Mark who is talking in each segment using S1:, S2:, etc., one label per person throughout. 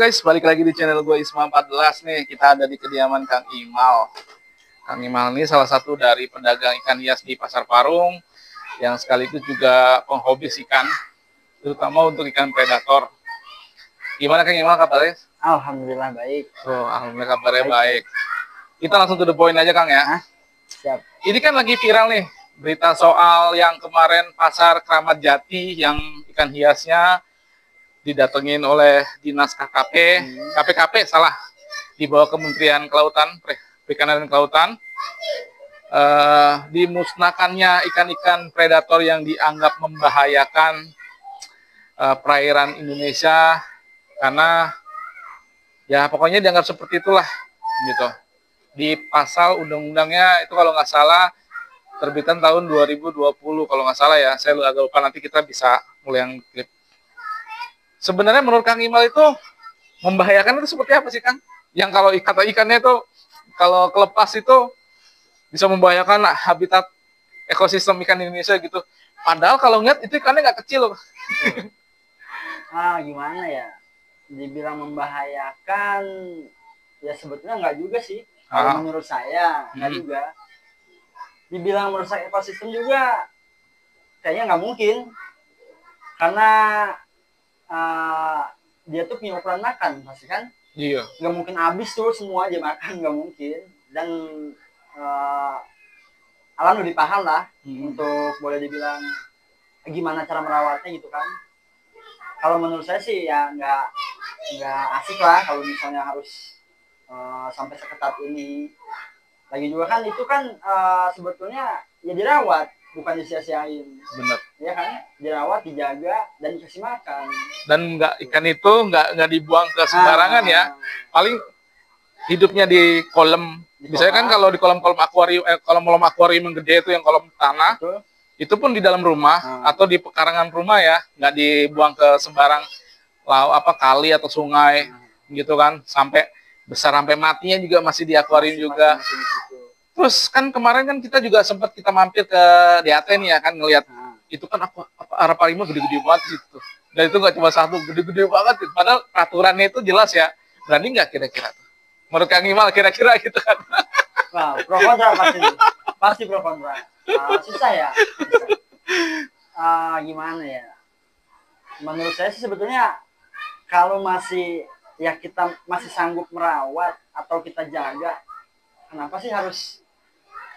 S1: guys, balik lagi di channel gue Isma 14 nih. Kita ada di kediaman Kang Imal. Kang Imal ini salah satu dari pedagang ikan hias di Pasar Parung yang sekaligus juga penghobis ikan, terutama untuk ikan predator. Gimana Kang Imal kabarnya?
S2: Alhamdulillah baik.
S1: Oh, alhamdulillah kabarnya baik. Kita langsung to the point aja Kang ya.
S2: Siap.
S1: Ini kan lagi viral nih berita soal yang kemarin pasar Kramat Jati yang ikan hiasnya didatengin oleh dinas KPKP salah, di bawah Kementerian Kelautan, Perikanan dan Kelautan, dimusnahkannya ikan-ikan predator yang dianggap membahayakan perairan Indonesia karena ya pokoknya dianggap seperti itulah gitu. Di pasal undang-undangnya itu kalau nggak salah terbitan tahun 2020 kalau nggak salah ya, saya agak lupa, nanti kita bisa mulai yang klip. Sebenarnya menurut Kang Imal itu membahayakan itu seperti apa sih Kang? Yang kalau kata ikannya itu kalau kelepas itu bisa membahayakan habitat ekosistem ikan Indonesia gitu. Padahal kalau ngeliat itu ikannya nggak kecil loh.
S2: Gimana ya? Dibilang membahayakan, ya sebetulnya nggak juga sih. Kalau menurut saya nggak juga. Dibilang merusak ekosistem juga, kayaknya nggak mungkin. Karena dia tuh punya ukuran makan pasti kan,
S1: Iya,
S2: nggak mungkin habis tuh semua dia makan, nggak mungkin. Dan alam lebih paham lah untuk boleh dibilang gimana cara merawatnya gitu kan. Kalau menurut saya sih ya nggak asik lah kalau misalnya harus sampai seketat ini. Lagi juga kan itu kan sebetulnya ya dirawat, bukan disia-siain.
S1: benar.
S2: Ya kan, dirawat, dijaga, dan dikasih makan.
S1: Dan ikan itu nggak dibuang ke sembarangan ya. Paling hidupnya di kolam. Misalnya kan kalau di kolam-kolam akuarium, kolam-kolam akuarium yang gede itu yang kolam tanah,
S2: Betul.
S1: itu pun di dalam rumah atau di pekarangan rumah ya, nggak dibuang ke sembarang kali atau sungai gitu kan, sampai besar sampai matinya juga masih di akuarium juga. Terus kan kemarin kan kita juga sempat kita mampir ke DAT nih ya kan, ngelihat itu kan akuarium gede-gede banget gitu. Dan itu nggak cuma satu, gede-gede banget. Padahal peraturannya itu jelas ya. Berani nggak kira-kira tuh? Menurut Kang Imal kira-kira gitu kan?
S2: Nah, pro kontra pasti pro kontra. Susah ya. Gimana ya? Menurut saya sih sebetulnya kalau masih ya kita masih sanggup merawat atau kita jaga, kenapa sih harus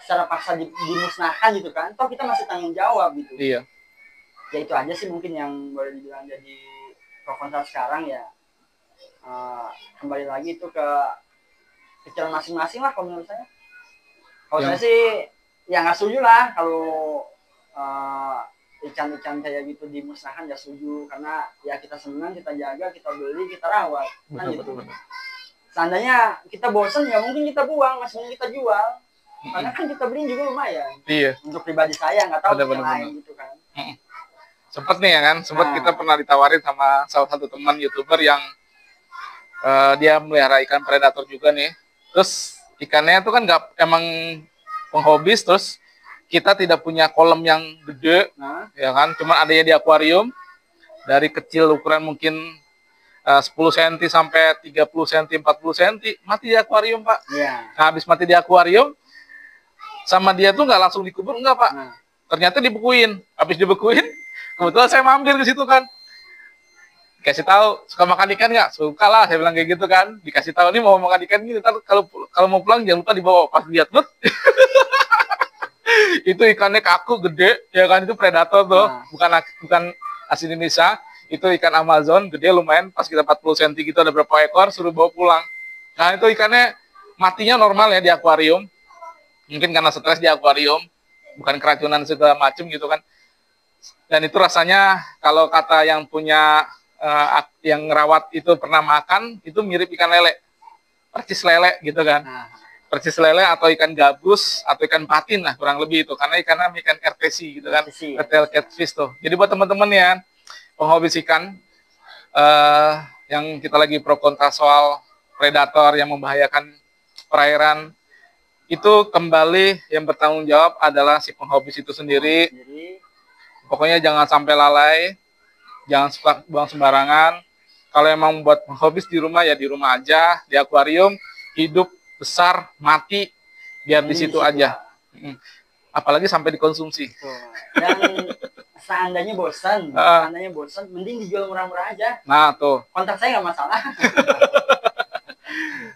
S2: secara paksa dimusnahkan gitu kan? Toh kita masih tanggung jawab gitu.
S1: Iya.
S2: Ya itu aja sih mungkin yang boleh dibilang jadi pro kontra sekarang ya. Kembali lagi itu ke pikiran masing-masing lah kalau menurut saya. Kalau saya sih ya nggak setuju lah kalau ikan-ikan kayak gitu dimusnahkan, ya setuju, karena ya kita senang, kita jaga, kita beli, kita rawat kan gitu. Seandainya kita bosan ya mungkin kita buang, masih mungkin kita jual, karena kan kita beli juga lumayan.
S1: Iya.
S2: Untuk pribadi saya nggak tahu yang lain gitu kan.
S1: Sempet nih ya kan, kita pernah ditawarin sama salah satu teman YouTuber yang dia melihara ikan predator juga nih. Terus ikannya tuh kan nggak emang penghobis, terus kita tidak punya kolam yang gede, ya kan, cuman adanya di akuarium. Dari kecil ukuran mungkin 10 cm sampai 30 cm, 40 cm, mati di akuarium Pak. Nah, habis mati di akuarium, sama dia tuh nggak langsung dikubur, enggak Pak. Ternyata dibekuin. Habis dibekuin, kebetulan saya mampir ke situ kan. Dikasih tahu, suka makan ikan nggak? Suka lah, saya bilang kayak gitu kan. Dikasih tahu nih mau makan ikan gini, kalau mau pulang jangan lupa dibawa. Pas lihat tuh, itu ikannya kaku gede, ya kan, itu predator tuh, bukan asli Indonesia. Itu ikan Amazon gede lumayan, pas kita 40 cm gitu, ada berapa ekor, suruh bawa pulang. Nah itu ikannya matinya normal ya di akuarium, mungkin karena stres di akuarium, bukan keracunan segala macam gitu kan. Dan itu rasanya kalau kata yang punya yang ngerawat itu pernah makan, itu mirip ikan lele, percis lele gitu kan. Percis lele atau ikan gabus atau ikan patin lah kurang lebih itu, karena ikan RTC gitu kan, retail catfish tuh. Jadi buat teman-teman ya penghobis ikan yang kita lagi pro kontra soal predator yang membahayakan perairan, itu kembali yang bertanggung jawab adalah si penghobis itu sendiri. Pokoknya jangan sampai lalai, jangan suka buang sembarangan. Kalau emang buat hobis di rumah ya di rumah aja, di akuarium, hidup besar, mati, biar di situ aja. Apalagi sampai dikonsumsi.
S2: Dan seandainya bosan, mending dijual murah-murah aja.
S1: Nah tuh.
S2: Kontak saya nggak masalah.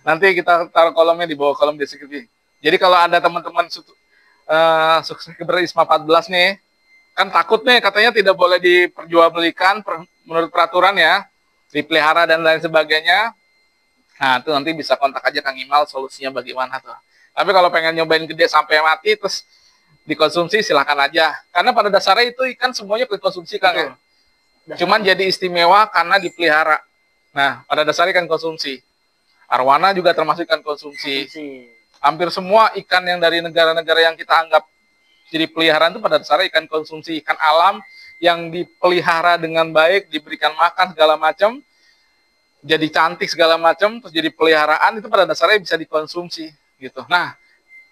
S1: Nanti kita taruh kolomnya di bawah kolom deskripsi. Jadi kalau ada teman-teman subscriber ISMA 14 nih, kan takut nih katanya tidak boleh diperjualbelikan menurut peraturan ya, dipelihara dan lain sebagainya. Nah itu nanti bisa kontak aja Kang Imal, solusinya bagaimana tuh. Tapi kalau pengen nyobain gede sampai mati terus dikonsumsi silahkan aja. Karena pada dasarnya itu ikan semuanya dikonsumsi Kang ya. Cuman jadi istimewa karena dipelihara. Nah pada dasarnya ikan konsumsi. Arwana juga termasuk ikan konsumsi. Hampir semua ikan yang dari negara-negara yang kita anggap jadi peliharaan itu pada dasarnya ikan konsumsi, ikan alam yang dipelihara dengan baik, diberikan makan segala macam, jadi cantik segala macam, terus jadi peliharaan itu pada dasarnya bisa dikonsumsi gitu. Nah,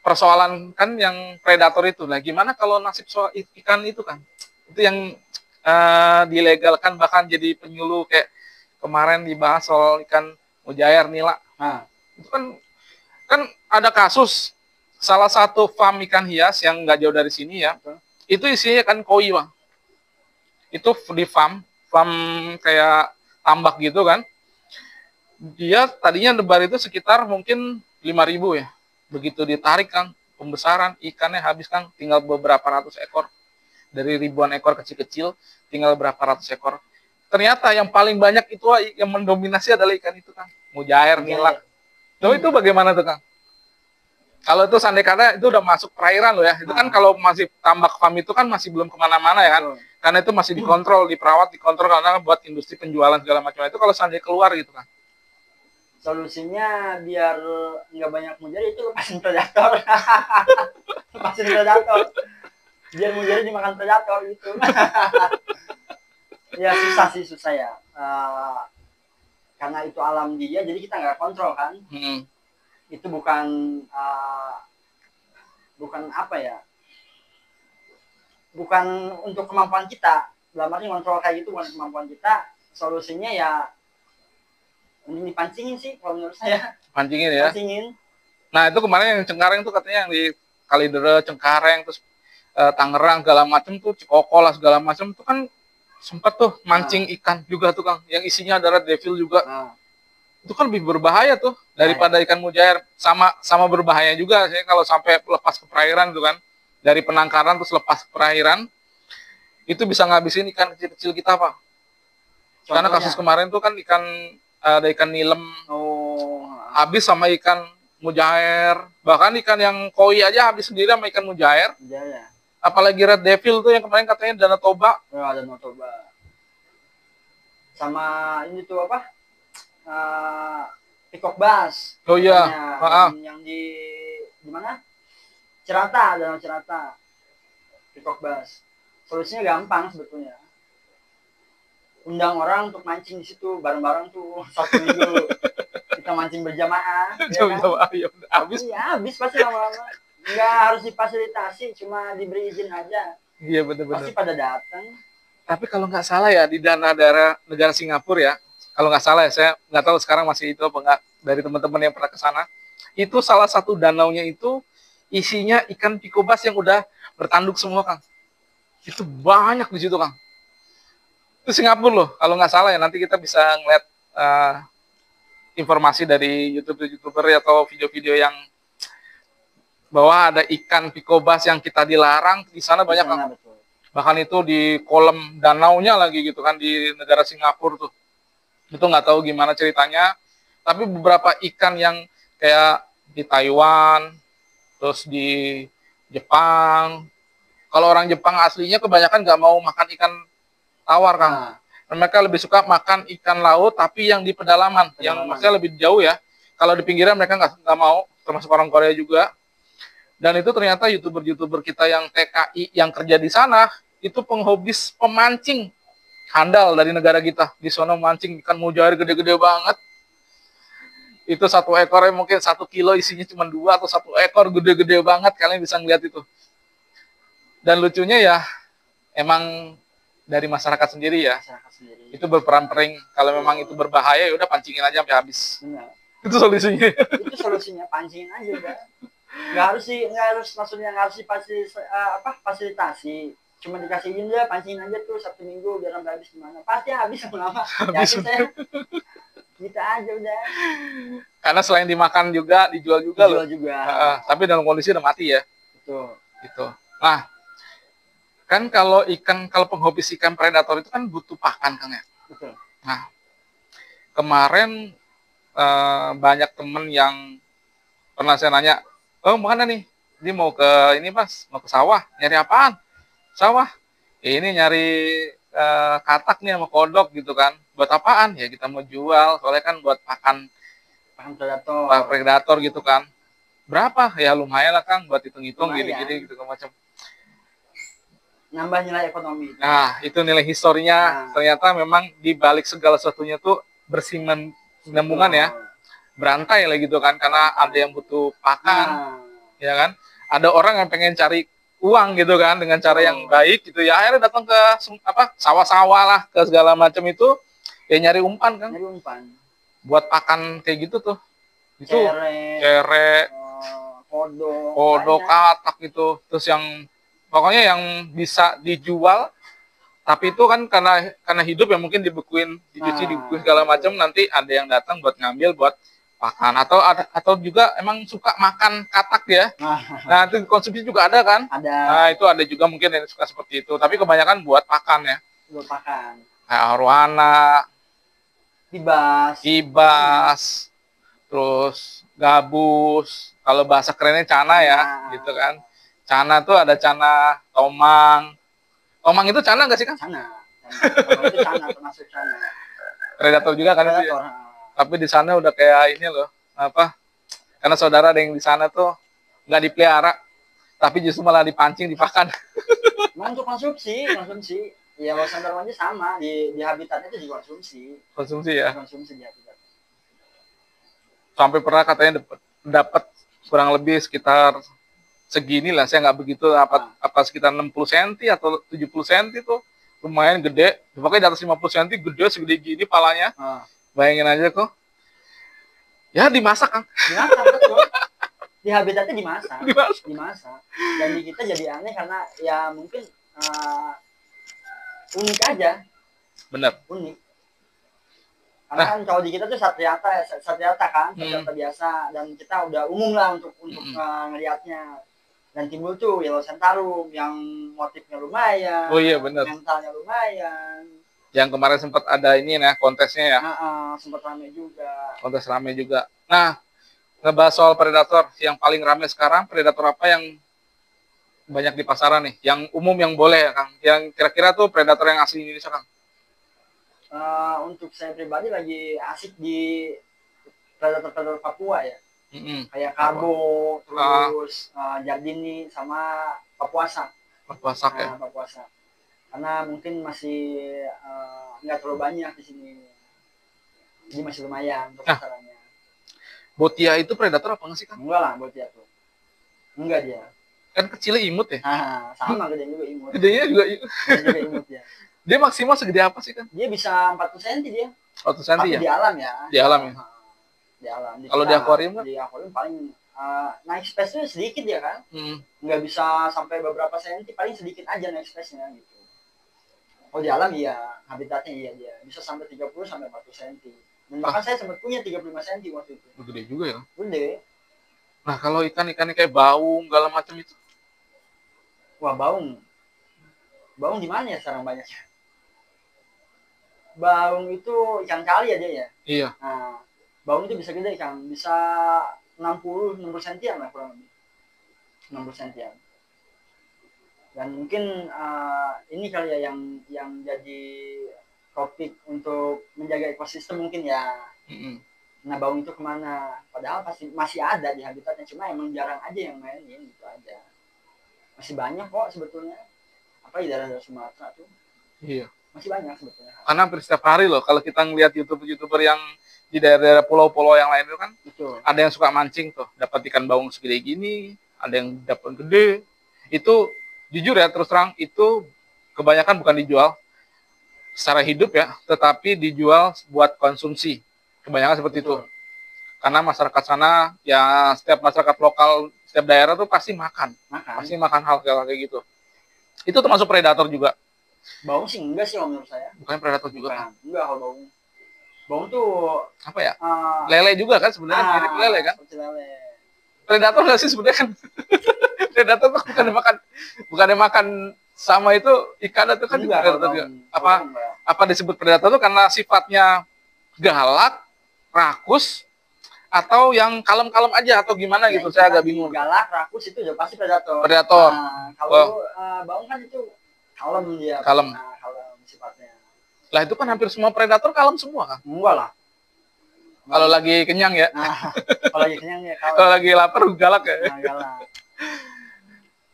S1: persoalan kan yang predator itu, nah gimana kalau nasib soal ikan itu kan? Itu yang dilegalkan bahkan jadi penyuluh kayak kemarin dibahas soal ikan mujair nila. Nah, itu kan ada kasus salah satu farm ikan hias yang nggak jauh dari sini ya, itu isinya ikan koi Bang. Itu di farm kayak tambak gitu kan. Dia tadinya lebar itu sekitar mungkin 5.000 ya. Begitu ditarik Kang, pembesaran ikannya habis Kang, tinggal beberapa ratus ekor. Dari ribuan ekor kecil-kecil, tinggal berapa ratus ekor. Ternyata yang paling banyak itu yang mendominasi adalah ikan itu Kang, mujair, nila. Itu bagaimana tuh Kang? Kalau itu sandai kata itu udah masuk perairan loh ya. Itu kan kalau masih tambak farm itu kan masih belum kemana-mana ya kan. Karena itu masih dikontrol, diperawat, dikontrol karena buat industri penjualan segala macam. Itu kalau sandai keluar gitu kan.
S2: Solusinya biar nggak banyak mujair itu lepasin predator. Lepasin predator. Biar mujair dimakan predator gitu. Ya susah ya. Karena itu alam dia, jadi kita nggak kontrol kan. Itu bukan apa ya, bukan untuk kemampuan kita. Dalam arti kontrol kayak gitu bukan kemampuan kita. Solusinya ya mending dipancingin sih kalau menurut saya.
S1: Pancingin ya.
S2: Pancingin.
S1: Nah itu kemarin yang Cengkareng tuh katanya yang di Kalidere, Cengkareng, terus Tangerang segala macam tuh, Cikoko lah segala macam tuh kan sempat tuh mancing ikan juga tuh Kang, yang isinya ada red devil juga. Itu kan lebih berbahaya tuh daripada ikan mujair, sama berbahaya juga sih kalau sampai lepas ke perairan tuh kan, dari penangkaran terus lepas ke perairan itu bisa ngabisin ikan kecil-kecil kita Pak. Karena kasus kemarin tuh kan ada ikan nilem habis sama ikan mujair, bahkan ikan yang koi aja habis sendiri sama ikan mujair. Apalagi red devil tuh yang kemarin katanya Danau Toba.
S2: Danau Toba. Sama ini tuh apa? Peacock bass.
S1: Oh iya.
S2: Yang di mana? Cirata, Danau Cirata. Peacock bass. Solusinya gampang sebetulnya. Undang orang untuk mancing di situ bareng-bareng tuh 1 minggu. Kita mancing berjamaah.
S1: Ya, habis.
S2: Iya, habis pasti lama-lama. Nggak harus difasilitasi, cuma diberi izin aja.
S1: Iya benar-benar.
S2: Pasti pada datang.
S1: Tapi kalau nggak salah ya di dana negara Singapura ya, kalau nggak salah ya, saya nggak tahu sekarang masih itu apa nggak, dari teman-teman yang pernah ke sana, itu salah satu danaunya itu isinya ikan pikobas yang udah bertanduk semua Kang. Itu banyak di situ Kang. Itu Singapura loh, kalau nggak salah ya, nanti kita bisa ngeliat informasi dari YouTuber atau video-video yang bahwa ada ikan pikobas yang kita dilarang di sana banyak Kang. Bahkan itu di kolam danaunya lagi gitu kan di negara Singapura tuh. Itu nggak tahu gimana ceritanya. Tapi beberapa ikan yang kayak di Taiwan, terus di Jepang. Kalau orang Jepang aslinya kebanyakan nggak mau makan ikan tawar Kang. Mereka lebih suka makan ikan laut tapi yang di pedalaman, yang maksudnya lebih jauh ya. Kalau di pinggiran mereka nggak mau, termasuk orang Korea juga. Dan itu ternyata YouTuber kita yang TKI yang kerja di sana itu penghobis pemancing handal dari negara kita. Di sana mancing ikan mujair gede-gede banget. Itu 1 ekornya mungkin 1 kilo, isinya cuma 2 atau 1 ekor gede-gede banget, kalian bisa ngeliat itu. Dan lucunya ya emang dari masyarakat sendiri ya.
S2: Masyarakat sendiri.
S1: Itu berperan penting. Kalau memang itu berbahaya ya udah pancingin aja sampai habis.
S2: Benar.
S1: Itu solusinya.
S2: Itu solusinya, pancingin aja udah. Nggak harus maksudnya nggak harus fasilitasi. Cuma dikasih izin dia pancingin aja tuh Sabtu Minggu biar sampai habis gimana. Pasti habis lama. Yakin saya. Kita aja udah.
S1: Karena selain dimakan juga dijual juga loh.
S2: Juga.
S1: Tapi dalam kondisi udah mati ya.
S2: Betul.
S1: Gitu. Nah, kan kalau penghobis ikan predator itu kan butuh pakan Kang ya.
S2: Betul.
S1: Nah, kemarin banyak temen yang pernah saya nanya, oh mana nih? Dia mau ke ini Mas, mau ke sawah. Nyari apaan? Sawah. Ini nyari katak nih sama kodok gitu kan. Buat apaan? Ya kita mau jual, soalnya kan buat pakan predator gitu kan. Berapa? Ya lumayan lah Kang, buat hitung-hitung gini-gini gitu macam.
S2: Nambah nilai ekonomi.
S1: Nah, itu nilai historinya. Ternyata memang di balik segala sesuatunya tuh bersinambungan ya. Berantai lah gitu kan, karena ada yang butuh pakan. Ya kan? Ada orang yang pengen cari uang gitu kan dengan cara yang baik gitu ya. Akhirnya datang ke sawah-sawah lah, ke segala macam itu ya nyari umpan kan.
S2: Nyari umpan.
S1: Buat pakan kayak gitu tuh. Itu
S2: cere,
S1: kodok, katak gitu. Terus yang pokoknya yang bisa dijual, tapi itu kan karena hidup ya mungkin dibekuin, dicuci, dibekuin segala macam, nanti ada yang datang buat ngambil buat pakan atau juga emang suka makan katak ya. Nah, itu konsumsi juga ada kan?
S2: Ada.
S1: Nah, itu ada juga mungkin yang suka seperti itu, tapi kebanyakan buat pakan ya.
S2: Buat pakan.
S1: Kayak arwana, ibas, terus gabus, kalau bahasa kerennya cana ya, gitu kan. Cana tuh ada cana tomang. Tomang itu cana nggak sih kan?
S2: Cana. Tomang itu cana, termasuk cana.
S1: Predator juga kan itu ya. Tapi di sana udah kayak ini loh, karena saudara ada yang di sana tuh nggak dipelihara, tapi justru malah dipancing, dipakan.
S2: Memang untuk konsumsi. Ya wawasan aja sama, di habitatnya itu juga konsumsi.
S1: Konsumsi ya?
S2: Konsumsi di habitat.
S1: Sampai pernah katanya dapat kurang lebih sekitar segini lah, saya nggak begitu, apa sekitar 60 cm atau 70 cm tuh, lumayan gede, pokoknya di atas 50 cm, gede segede gini palanya. Bayangin aja kok. Ya dimasak Kang.
S2: Dimasak betul. Di habitatnya dimasak. Dan di kita jadi aneh karena ya mungkin unik aja.
S1: Bener.
S2: Unik. Karena kan kalau di kita tuh satriata kan, satriata biasa, dan kita udah umum lah untuk ngelihatnya. Dan timbul tuh Yellow Centarum yang motifnya lumayan.
S1: Oh iya bener.
S2: Mentalnya lumayan.
S1: Yang kemarin sempat ada ini ya, kontesnya ya.
S2: Sempat rame juga.
S1: Kontes rame juga. Nah, ngebahas soal predator, yang paling rame sekarang, predator apa yang banyak di pasaran nih? Yang umum yang boleh ya Kang? Yang kira-kira tuh predator yang asli Indonesia Kang?
S2: Untuk saya pribadi lagi asik di predator Papua ya. Kayak Karbo, terus Jardini, sama Papuasak.
S1: Papuasak ya?
S2: Papuasak. Karena mungkin masih nggak terlalu banyak di sini. Jadi masih lumayan untuk pasarannya.
S1: Botia itu predator apa nggak sih Kang?
S2: Enggak lah Botia tuh. Enggak dia.
S1: Kan kecilnya imut ya?
S2: Sama gede juga imut.
S1: Gedenya juga
S2: imut ya.
S1: Dia maksimal segede apa sih Kang?
S2: Dia bisa 40 cm dia.
S1: 40 cm ya?
S2: Di alam ya.
S1: Di alam ya?
S2: Di alam.
S1: Kalau di akuarium kan?
S2: Di akuarium paling naik space-nya sedikit ya kan? Nggak bisa sampai beberapa senti, paling sedikit aja naik space-nya gitu. Oh di alam iya, habitatnya iya dia bisa sampai 30 sampai 40 cm. Dan bahkan saya sempat punya 35 cm waktu itu.
S1: Gede juga ya?
S2: Gede.
S1: Nah kalau ikan-ikannya kayak baung, segala macam itu?
S2: Wah baung di mana ya sekarang banyaknya? Baung itu ikan kali aja ya?
S1: Iya.
S2: Nah, baung itu bisa gede Kang, bisa 60 cm lah kurang lebih. 60 cm. Dan mungkin ini kali ya yang jadi topik untuk menjaga ekosistem mungkin ya. Nah baung itu kemana? Padahal pasti masih ada di habitatnya, cuma emang jarang aja yang mainin gitu aja. Masih banyak kok sebetulnya. Apa di daerah Sumatera tuh?
S1: Iya.
S2: Masih banyak sebetulnya.
S1: Karena hampir setiap hari loh kalau kita ngeliat youtuber yang di daerah pulau-pulau yang lain itu kan, ada yang suka mancing tuh, dapat ikan baung segede gini, ada yang dapat gede. Itu jujur ya terus terang itu kebanyakan bukan dijual, secara hidup ya, tetapi dijual buat konsumsi. Kebanyakan seperti itu.
S2: Betul.
S1: Karena masyarakat sana, ya setiap masyarakat lokal, setiap daerah tuh pasti makan.
S2: Makan.
S1: Pasti makan hal kayak gitu. Itu termasuk predator juga.
S2: Baung sih enggak sih kalau menurut saya.
S1: Bukan predator juga.
S2: Bukan. Enggak kalau baung. Baung tuh
S1: apa ya? Lele juga kan sebenarnya, mirip lele kan?
S2: Seperti lele.
S1: Predator nggak sih sebenarnya kan? Predator tuh bukan makan sama itu ikan itu kan juga predator juga. Apa disebut predator tuh karena sifatnya galak, rakus, atau yang kalem-kalem aja atau gimana
S2: Ya,
S1: gitu? Saya agak bingung.
S2: Galak, rakus itu udah pasti predator.
S1: Predator.
S2: Nah, kalau baung kan itu kalem dia.
S1: Kalem.
S2: Nah, kalem sifatnya.
S1: Lah itu kan hampir semua predator kalem semua kan?
S2: Enggak lah.
S1: Kalau lagi kenyang ya.
S2: Nah, kalau lagi kenyang ya kalem.
S1: Kalau lagi lapar galak ya.
S2: Nah, galak.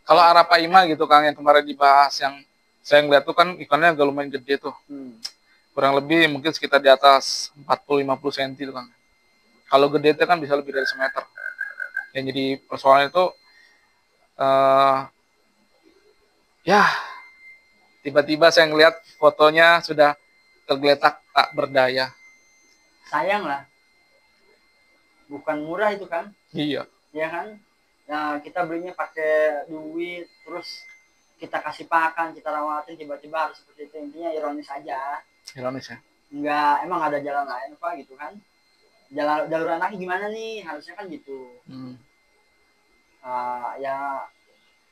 S1: Kalau arapaima gitu Kang yang kemarin dibahas, yang saya ngeliat tuh kan ikannya agak lumayan gede tuh. Kurang lebih mungkin sekitar di atas 40-50 cm tuh Kang. Kalau gede itu kan bisa lebih dari semeter. Yang jadi persoalannya itu ya tiba-tiba saya ngeliat fotonya sudah tergeletak tak berdaya.
S2: Sayang lah. Bukan murah itu kan?
S1: Iya.
S2: Ya kan? Nah, kita belinya pakai duit, terus kita kasih pakan, kita rawatin, tiba-tiba harus seperti itu. Intinya ironis aja.
S1: Ironis ya?
S2: Enggak, emang ada jalan lain Pak gitu kan? Jalur anaknya gimana nih? Harusnya kan gitu. Ya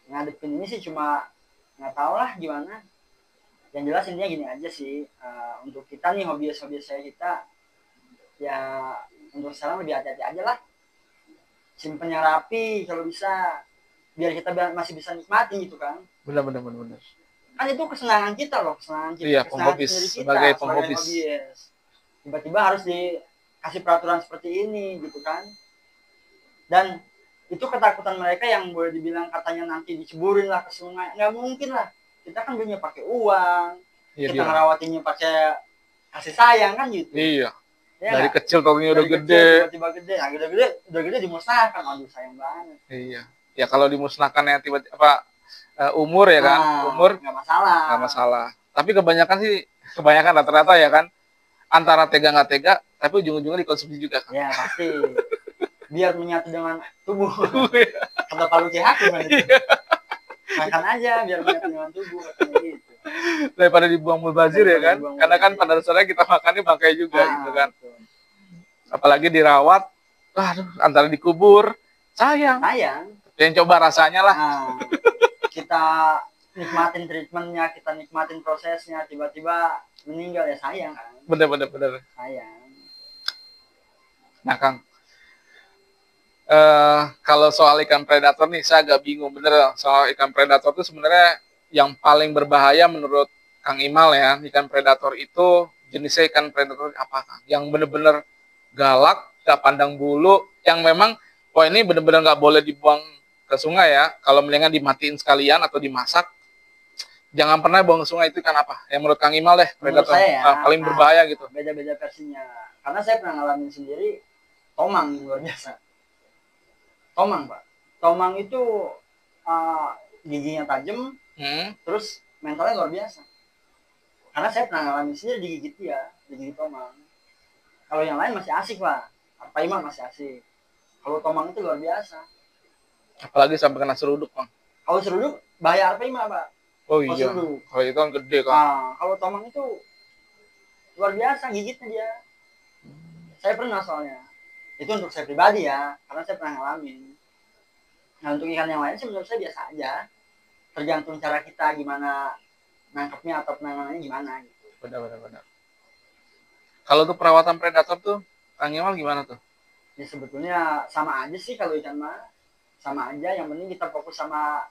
S2: ngadepin ini sih cuma nggak tahu lah gimana. Yang jelas intinya gini aja sih, untuk kita nih hobiis saya kita, ya untuk sekarang lebih hati-hati aja lah. Simpennya rapi kalau bisa, biar kita masih bisa nikmati gitu kan.
S1: Benar.
S2: Kan itu kesenangan kita loh, kesenangan kita.
S1: Iya,
S2: kesenangan
S1: penghobis,
S2: kita,
S1: sebagai penghobis.
S2: Tiba-tiba harus dikasih peraturan seperti ini gitu kan. Dan itu ketakutan mereka yang boleh dibilang katanya nanti diceburin lah ke sungai. Nggak mungkin lah. Kita kan belinya pakai uang.
S1: Iya,
S2: kita ngerawatinnya pakai kasih sayang kan gitu.
S1: Iya.
S2: Ya,
S1: dari
S2: gak?
S1: kecil tahunya udah gede.
S2: Tiba-tiba gede. Nah, udah gede dimusnahkan. Aduh, sayang banget.
S1: Iya. Ya kalau dimusnahkannya tiba-tiba umur ya kan, umur
S2: nggak masalah.
S1: Nggak masalah. Tapi kebanyakan rata-rata ya kan, antara tega nggak tega, tapi ujung-ujungnya dikonsumsi juga kan.
S2: Ya pasti. Biar menyatu dengan tubuh. Kata Palu Hakim kan itu. Makan aja biar menyatu dengan tubuh katanya gitu.
S1: Daripada dibuang mubazir ya kan, karena kan pada dasarnya kita makannya bangkai juga gitu kan. Betul. Apalagi dirawat, aduh, antara dikubur, sayang. Yang coba rasanya lah.
S2: Kita nikmatin treatmentnya, kita nikmatin prosesnya, tiba-tiba meninggal ya sayang kan.
S1: Bener.
S2: Sayang.
S1: Nah Kang, kalau soal ikan predator nih, saya agak bingung bener. Soal ikan predator itu sebenarnya yang paling berbahaya menurut Kang Imal ya, ikan predator itu jenisnya ikan predator apa Kang? Yang bener-bener galak, gak pandang bulu, yang memang, ini bener-bener gak boleh dibuang ke sungai ya. Kalau mendingan dimatiin sekalian atau dimasak. Jangan pernah buang ke sungai. Itu ikan apa? Yang menurut Kang Imal deh, predator paling berbahaya gitu.
S2: Beda-beda versinya. Karena saya pernah ngalamin sendiri, tomang luar biasa. Tomang Pak. Tomang itu giginya tajam, terus mentalnya luar biasa. Karena saya pernah ngalamin sendiri digigit tomang. Kalau yang lain masih asik lah, arapaima masih asik. Kalau tomang itu luar biasa.
S1: Apalagi sampai kena seruduk Bang.
S2: Kalau seruduk bahaya arapaima Pak.
S1: Oh iya. Kalau itu kan gede kan.
S2: Kalau tomang itu luar biasa gigitnya dia. Saya pernah soalnya. Itu untuk saya pribadi ya, karena saya pernah ngalamin. Nah untuk ikan yang lain sih menurut saya biasa aja. Tergantung cara kita gimana nangkepnya atau penanganannya gimana gitu.
S1: Benar. Kalau untuk perawatan predator tuh, Kang Imal gimana tuh?
S2: Ya sebetulnya sama aja sih kalau ikan mah. Sama aja, yang penting kita fokus sama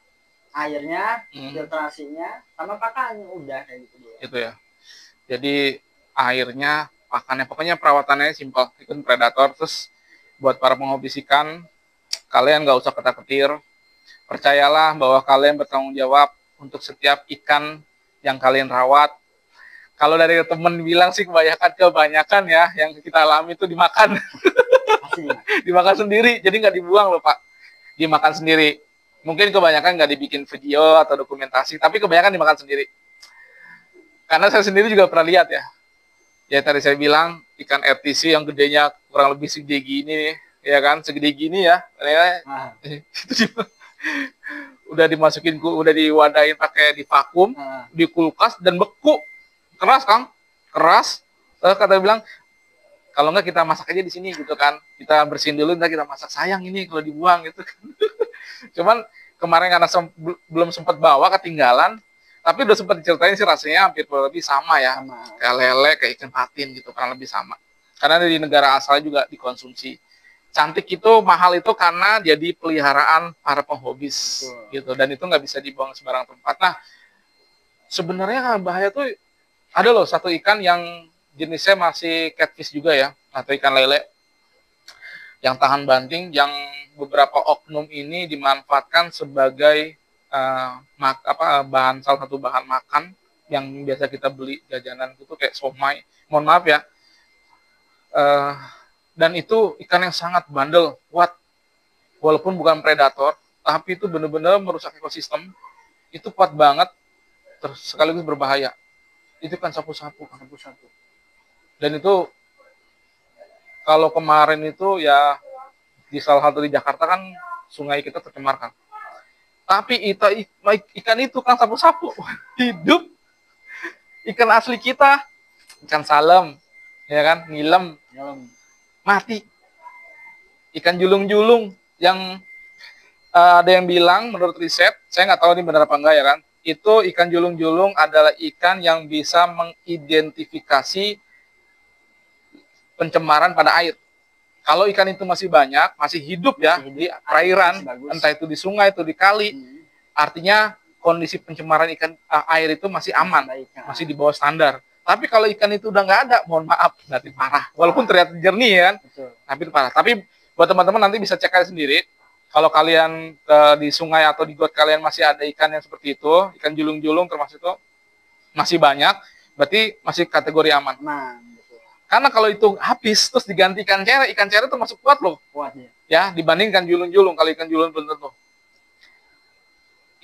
S2: airnya, filtrasinya, sama pakannya, udah kayak gitu.
S1: Itu ya. Jadi airnya, pakannya, pokoknya perawatannya simpel. Ikan predator, terus buat para penghobi ikan, kalian nggak usah ketar-ketir. Percayalah bahwa kalian bertanggung jawab untuk setiap ikan yang kalian rawat. Kalau dari temen bilang sih kebanyakan ya yang kita alami itu dimakan. Dimakan sendiri, jadi nggak dibuang loh Pak. Dimakan sendiri. Mungkin kebanyakan nggak dibikin video atau dokumentasi, tapi kebanyakan dimakan sendiri. Karena saya sendiri juga pernah lihat ya. Ya tadi saya bilang ikan RTC yang gedenya kurang lebih segede gini, ya kan, segede gini ya.
S2: Nah,
S1: Itu juga udah dimasukin, udah diwadahin pakai di vakum,
S2: nah,
S1: di kulkas dan beku, keras Kang, keras. Kata bilang kalau nggak kita masak aja di sini gitu kan, kita bersihin dulu, ntar kita masak, sayang ini kalau dibuang gitu kan. Cuman kemarin karena belum sempat bawa, ketinggalan, tapi udah sempat diceritain sih rasanya hampir kurang lebih sama ya,
S2: sama.
S1: kayak lele, kayak ikan patin gitu, kurang lebih sama. Karena di negara asalnya juga dikonsumsi. Cantik itu mahal itu karena jadi peliharaan para penghobis gitu, dan itu nggak bisa dibuang sembarang tempat. Nah, sebenarnya bahaya tuh ada loh satu ikan yang jenisnya masih catfish juga ya, atau ikan lele yang tahan banting, yang beberapa oknum ini dimanfaatkan sebagai salah satu bahan makan yang biasa kita beli jajanan itu kayak somai. Mohon maaf ya. Dan itu ikan yang sangat bandel, kuat. Walaupun bukan predator, tapi itu benar-benar merusak ekosistem. Itu kuat banget, terus sekaligus berbahaya. Itu kan sapu-sapu. Dan itu kalau kemarin itu ya di salah satu di Jakarta kan sungai kita tercemar kan. Tapi ikan itu kan sapu-sapu hidup, ikan asli kita, ikan salem, ya kan, ngilem, mati. Ikan julung-julung yang ada yang bilang menurut riset, saya nggak tahu ini benar apa enggak ya kan, itu ikan julung-julung adalah ikan yang bisa mengidentifikasi pencemaran pada air. Kalau ikan itu masih banyak, masih hidup ya di perairan, entah itu di sungai, itu di kali, artinya kondisi pencemaran ikan air itu masih aman, masih di bawah standar. Tapi kalau ikan itu udah nggak ada, mohon maaf, berarti parah. Walaupun terlihat jernih ya kan, tapi itu parah. Tapi buat teman-teman nanti bisa cek aja sendiri. Kalau kalian di sungai atau di got kalian masih ada ikan yang seperti itu, ikan julung-julung termasuk itu masih banyak, berarti masih kategori aman. Karena kalau itu habis terus diganti ikan cere termasuk kuat loh. Ya, dibandingkan julung-julung. Kalau ikan julung belum tentu.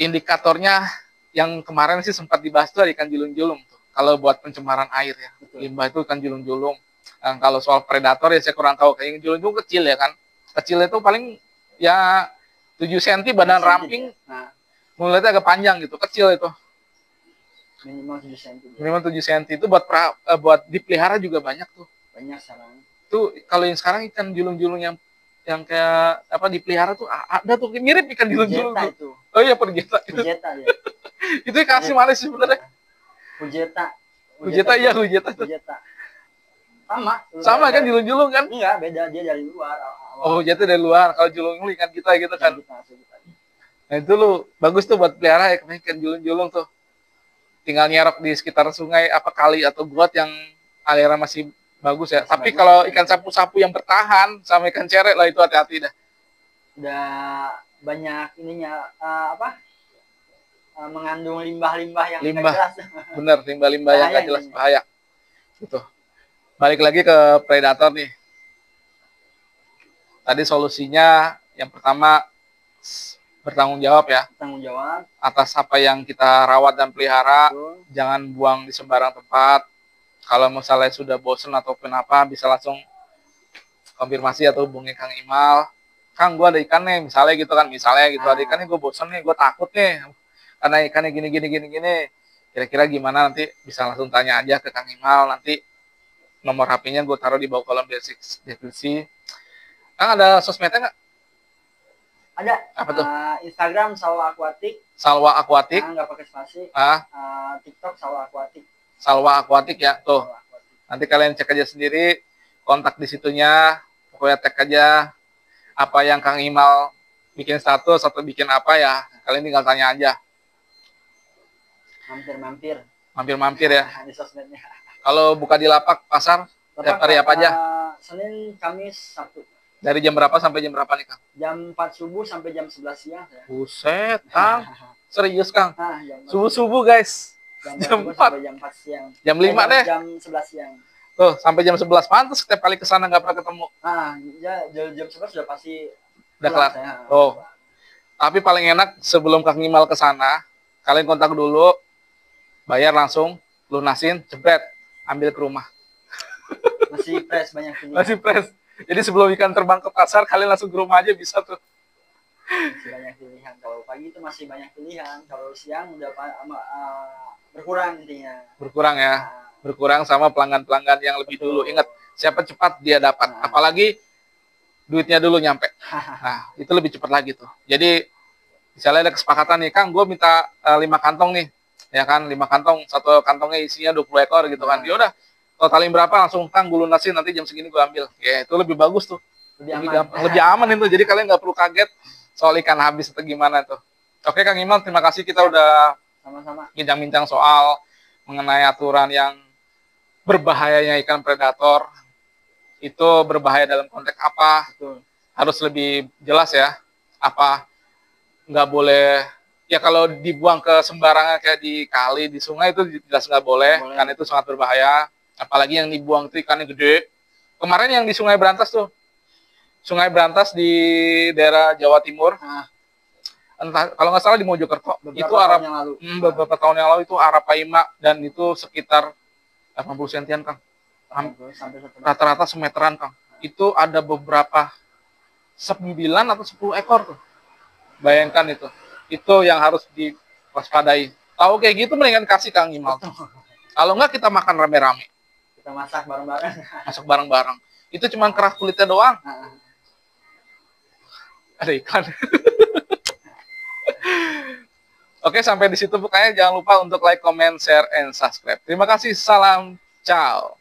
S1: Indikatornya yang kemarin sih sempat dibahas tuh ikan julung-julung tuh. Kalau buat pencemaran air ya. Limbah itu ikan julung-julung. Kalau soal predator ya saya kurang tahu. Kayak julung-julung kecil ya kan. Kecil itu paling ya 7 cm badan ramping. Nah, mulutnya agak panjang gitu, kecil itu. Minimal 7 cm itu buat dipelihara juga banyak tuh. Banyak sekarang. Tuh kalau yang sekarang ikan julung-julung yang kayak apa dipelihara tuh ada tuh mirip ikan julung-julung itu. Oh iya, perjeta. Perjeta ya. Itu kasih manis sebenarnya. Hujeta iya, hujeta. Sama kan julung-julung kan? Enggak, beda, dia dari luar. Oh, hujeta dari luar. Kalau julung-julung ikan kita gitu kan. Nah, itu lu bagus tuh buat pelihara ya, ikan julung-julung tuh. Tinggal nyerok di sekitar sungai apa kali atau got yang aliran masih bagus ya. Tapi kalau ikan sapu-sapu yang bertahan sama ikan cere lah itu hati-hati dah. Udah banyak ininya mengandung limbah-limbah yang nggak jelas. Bener, limbah-limbah yang nggak jelas, bahaya. Gitu. Balik lagi ke predator nih. Tadi solusinya yang pertama bertanggung jawab ya. Bertanggung jawab atas apa yang kita rawat dan pelihara. Jangan buang di sembarang tempat. Kalau misalnya sudah bosen ataupun apa, bisa langsung konfirmasi atau hubungi Kang Imal. Kang, gue ada ikan nih, misalnya gitu kan. Misalnya gitu, ada ikan nih, gue bosen nih, gue takut nih. Karena ikannya gini. Kira-kira gimana, nanti bisa langsung tanya aja ke Kang Imal. Nanti nomor HP-nya gue taruh di bawah kolom deskripsi. Kang, ada sosmednya nggak? Ada. Apa tuh? Instagram Salwa Aquatic. Salwa Aquatic. Nggak pakai spasi. TikTok Salwa Aquatic. Salwa Aquatic ya, tuh. Nanti kalian cek aja sendiri, kontak di situnya. Pokoknya tag aja apa yang Kang Imal bikin status atau bikin apa ya. Kalian tinggal tanya aja. Mampir-mampir ya. Di sosmednya. Kalau buka di lapak pasar, tiap hari apa aja? Senin, Kamis, Sabtu. Dari jam berapa sampai jam berapa nih, Kang? Jam 4 subuh sampai jam 11 siang. Ya. Buset, Kang. Serius, Kang? Subuh-subuh, guys. Jam 4 sampai jam 4 siang. Jam 5 deh. Jam 11 siang. Tuh, sampai jam 11 pantas setiap kali ke sana nggak pernah ketemu. Ya, jam 11 sudah pasti udah kelar. Oh. Tapi paling enak sebelum Kang Imal ke sana, kalian kontak dulu, bayar langsung, lunasin, jebret, ambil ke rumah.
S2: Masih fresh, banyak pilihan.
S1: Masih fresh. Jadi sebelum ikan terbang ke pasar, kalian langsung ke rumah aja bisa tuh.
S2: Masih banyak pilihan. Kalau pagi itu masih banyak pilihan. Kalau siang udah berkurang intinya.
S1: Berkurang ya. Berkurang sama pelanggan-pelanggan yang lebih dulu. Ingat, siapa cepat dia dapat. Apalagi duitnya dulu nyampe. Nah, itu lebih cepat lagi tuh. Jadi, misalnya ada kesepakatan nih, Kang, gue minta 5 kantong nih. Ya kan, 5 kantong. Satu kantongnya isinya 20 ekor gitu kan. Ya udah, totalin berapa, langsung Kang gue lunasin, nanti jam segini gue ambil. Ya, itu lebih bagus tuh. Lebih aman itu. Jadi kalian nggak perlu kaget soal ikan habis atau gimana tuh. Oke, Kang Iman, terima kasih. Kita udah
S2: Sama-sama
S1: bincang-bincang soal mengenai aturan yang berbahayanya ikan predator. Itu berbahaya dalam konteks apa?
S2: betul.
S1: Harus lebih jelas ya. Apa nggak boleh, ya kalau dibuang ke sembarangan kayak di kali, di sungai itu jelas nggak boleh, karena itu sangat berbahaya. Apalagi yang dibuang itu ikannya gede. Kemarin yang di Sungai Berantas tuh, Sungai Berantas di daerah Jawa Timur, entah kalau nggak salah di Mojokerto, itu beberapa tahun yang lalu itu Arapaima, dan itu sekitar 80 sentian, Kang. Rata-rata semeteran, Kang. Itu ada beberapa 9 atau 10 ekor tuh. Bayangkan itu. Itu yang harus diwaspadai. Tahu kayak gitu mendingan kasih Kang Imal. Kalau nggak kita makan rame-rame.
S2: Kita masak bareng-bareng.
S1: Masak bareng-bareng. Itu cuma keras kulitnya doang. Ada ikan. Oke, sampai di situ pokoknya jangan lupa untuk like, comment, share, and subscribe. Terima kasih. Salam. Ciao.